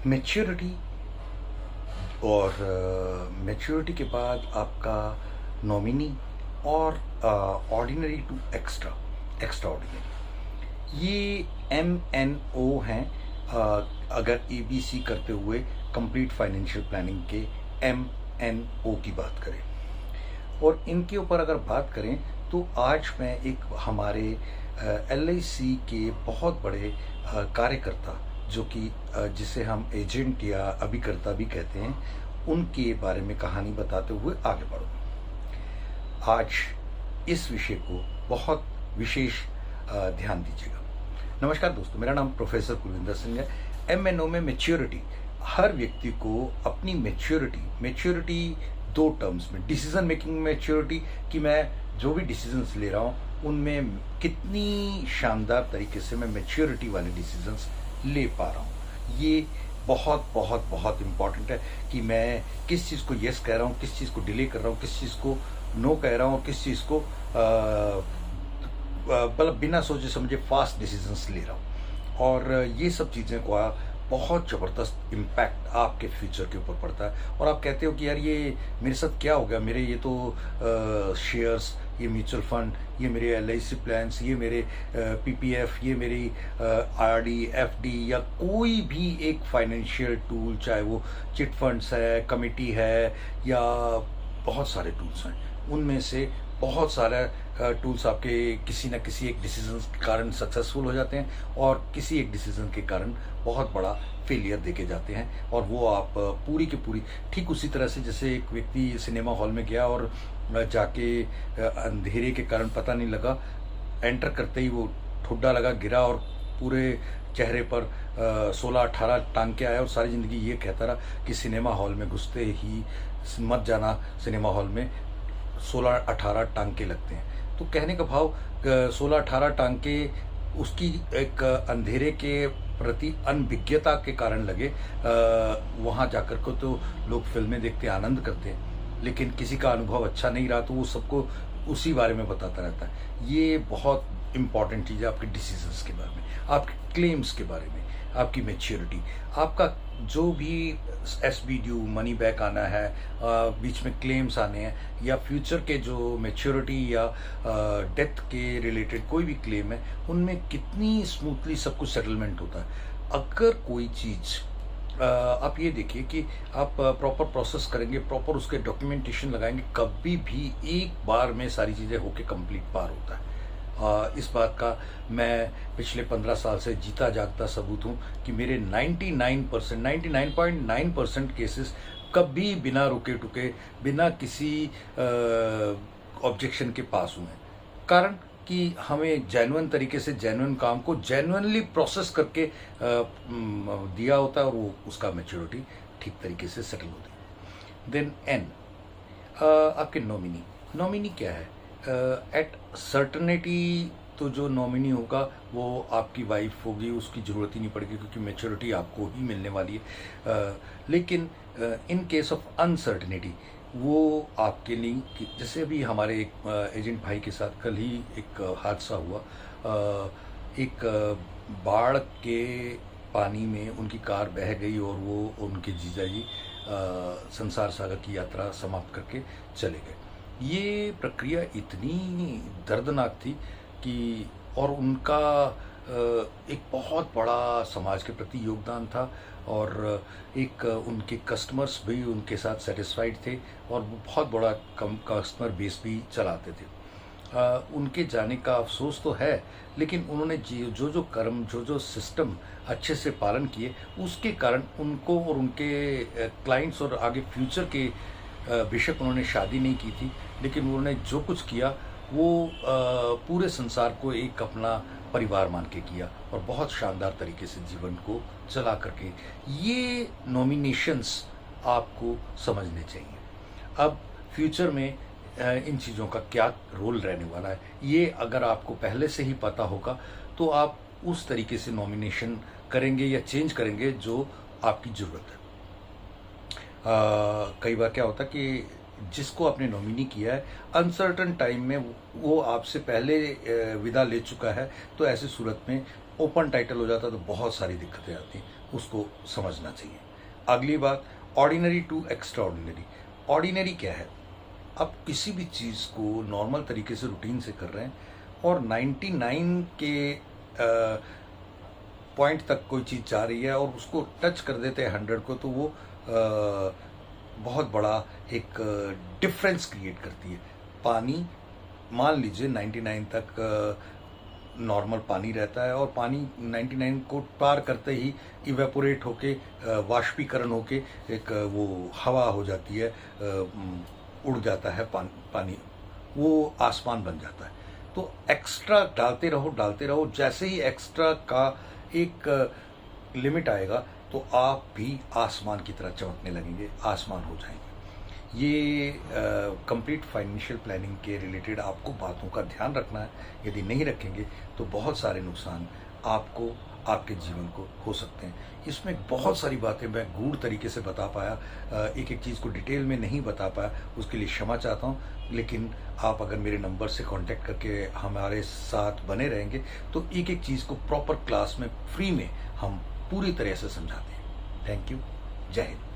Maturity और maturity के बाद आपका नॉमिनी और ordinary to extra extraordinary, ये MNO हैं। अगर ABC करते हुए कंप्लीट फाइनेंशियल प्लानिंग के MNO की बात करें और इनके ऊपर अगर बात करें तो आज मैं एक हमारे LIC के बहुत बड़े कार्यकर्ता जो कि जिसे हम एजेंट या अभिकर्ता भी कहते हैं, उनके बारे में कहानी बताते हुए आगे बढ़ूँ। आज इस विषय को बहुत विशेष ध्यान दीजिएगा। नमस्कार दोस्तों, मेरा नाम प्रोफेसर कुलविंदर सिंह है। MNO में मैच्योरिटी, हर व्यक्ति को अपनी मैच्योरिटी दो टर्म्स में, डिसीजन मेकिंग मैच्योरिटी कि मैं जो भी डिसीजंस ले रहा हूँ उनमें कितनी शानदार तरीके से मैं मैच्योरिटी वाले डिसीजंस ले पा रहा हूँ। ये बहुत बहुत बहुत इम्पॉर्टेंट है कि मैं किस चीज़ को यस कह रहा हूँ, किस चीज़ को डिले कर रहा हूँ, किस चीज़ को नो कह रहा हूँ, किस चीज़ को मतलब बिना सोचे समझे फास्ट डिसीजंस ले रहा हूँ। और ये सब चीज़ें को बहुत ज़बरदस्त इम्पैक्ट आपके फ्यूचर के ऊपर पड़ता है। और आप कहते हो कि यार ये मेरे साथ क्या हो गया, मेरे ये तो शेयर्स, ये म्यूचुअल फंड, ये मेरे LIC प्लान्स, ये मेरे PPF, ये मेरी RD FD या कोई भी एक फाइनेंशियल टूल, चाहे वो चिट फंड्स है, कमिटी है या बहुत सारे टूल्स हैं, उनमें से बहुत सारे टूल्स आपके किसी न किसी एक डिसीजन के कारण सक्सेसफुल हो जाते हैं और किसी एक डिसीजन के कारण बहुत बड़ा फेलियर देके जाते हैं। और वो आप पूरी की पूरी, ठीक उसी तरह से जैसे एक व्यक्ति सिनेमा हॉल में गया और जाके अंधेरे के कारण पता नहीं लगा, एंटर करते ही वो ठुड्डा लगा, गिरा और पूरे चेहरे पर 16-18 टांके आया और सारी ज़िंदगी ये कहता रहा कि सिनेमा हॉल में घुसते ही मत जाना, सिनेमा हॉल में 16-18 टांके लगते हैं। तो कहने का भाव 16-18 टांके उसकी एक अंधेरे के प्रति अनभिज्ञता के कारण लगे। वहाँ जाकर को तो लोग फिल्में देखते आनंद करते हैं, लेकिन किसी का अनुभव अच्छा नहीं रहा तो वो सबको उसी बारे में बताता रहता है। ये बहुत इंपॉर्टेंट चीज़ है आपके डिसीजंस के बारे में, आपके क्लेम्स के बारे में, आपकी मैच्योरिटी, आपका जो भी SB ड्यू, मनी बैक आना है, बीच में क्लेम्स आने हैं या फ्यूचर के जो मैच्योरिटी या डेथ के रिलेटेड कोई भी क्लेम है, उनमें कितनी स्मूथली सब कुछ सेटलमेंट होता है। अगर कोई चीज़ आप ये देखिए कि आप प्रॉपर प्रोसेस करेंगे, प्रॉपर उसके डॉक्यूमेंटेशन लगाएंगे, कभी भी एक बार में सारी चीज़ें होके कंप्लीट पार होता है। इस बात का मैं पिछले 15 साल से जीता जागता सबूत हूँ कि मेरे 99.9% केसेस कभी बिना रुके टुके, बिना किसी ऑब्जेक्शन के पास हुए हैं। कारण कि हमें जेन्युइन तरीके से जेन्युइन काम को जेन्युइनली प्रोसेस करके दिया होता है और वो उसका मैच्योरिटी ठीक तरीके से सेटल होती है। देन N, आपके नॉमिनी क्या है? एट सर्टनिटी तो जो नॉमिनी होगा वो आपकी वाइफ होगी, उसकी ज़रूरत ही नहीं पड़ेगी क्योंकि मैच्योरिटी आपको ही मिलने वाली है। लेकिन इन केस ऑफ अनसर्टनिटी वो आपके लिए, जैसे अभी हमारे एक एजेंट भाई के साथ कल ही एक हादसा हुआ। एक बाढ़ के पानी में उनकी कार बह गई और वो उनके जीजाजी संसार सागर की यात्रा समाप्त करके चले गए। ये प्रक्रिया इतनी दर्दनाक थी कि, और उनका एक बहुत बड़ा समाज के प्रति योगदान था और एक उनके कस्टमर्स भी उनके साथ सेटिस्फाइड थे और वो बहुत बड़ा कस्टमर बेस भी चलाते थे। उनके जाने का अफसोस तो है, लेकिन उन्होंने जो कर्म, जो सिस्टम अच्छे से पालन किए, उसके कारण उनको और उनके क्लाइंट्स और आगे फ्यूचर के बेशक उन्होंने शादी नहीं की थी, लेकिन उन्होंने जो कुछ किया वो पूरे संसार को एक अपना परिवार मान के किया और बहुत शानदार तरीके से जीवन को चला करके। ये नॉमिनेशंस आपको समझने चाहिए। अब फ्यूचर में इन चीज़ों का क्या रोल रहने वाला है, ये अगर आपको पहले से ही पता होगा तो आप उस तरीके से नॉमिनेशन करेंगे या चेंज करेंगे जो आपकी ज़रूरत है। कई बार क्या होता है कि जिसको आपने नॉमिनी किया है अनसर्टन टाइम में वो आपसे पहले विदा ले चुका है, तो ऐसी सूरत में ओपन टाइटल हो जाता है तो बहुत सारी दिक्कतें आती हैं, उसको समझना चाहिए। अगली बात, ordinary to extraordinary. Ordinary क्या है? आप किसी भी चीज़ को नॉर्मल तरीके से रूटीन से कर रहे हैं और 99 के पॉइंट तक कोई चीज़ जा रही है और उसको टच कर देते हैं 100 को, तो वो बहुत बड़ा एक डिफरेंस क्रिएट करती है। पानी, मान लीजिए 99 तक नॉर्मल पानी रहता है और पानी 99 को पार करते ही इवेपोरेट होके वाष्पीकरण होके एक वो हवा हो जाती है, उड़ जाता है पानी, वो आसमान बन जाता है। तो एक्स्ट्रा डालते रहो, जैसे ही एक्स्ट्रा का एक लिमिट आएगा तो आप भी आसमान की तरह चमकने लगेंगे, आसमान हो जाएंगे। ये कंप्लीट फाइनेंशियल प्लानिंग के रिलेटेड आपको बातों का ध्यान रखना है। यदि नहीं रखेंगे तो बहुत सारे नुकसान आपको, आपके जीवन को हो सकते हैं। इसमें बहुत सारी बातें मैं गूढ़ तरीके से बता पाया, एक एक चीज़ को डिटेल में नहीं बता पाया, उसके लिए क्षमा चाहता हूँ। लेकिन आप अगर मेरे नंबर से कांटेक्ट करके हमारे साथ बने रहेंगे तो एक एक चीज़ को प्रॉपर क्लास में फ्री में हम पूरी तरह से समझाते हैं। Thank you. जय हिंद।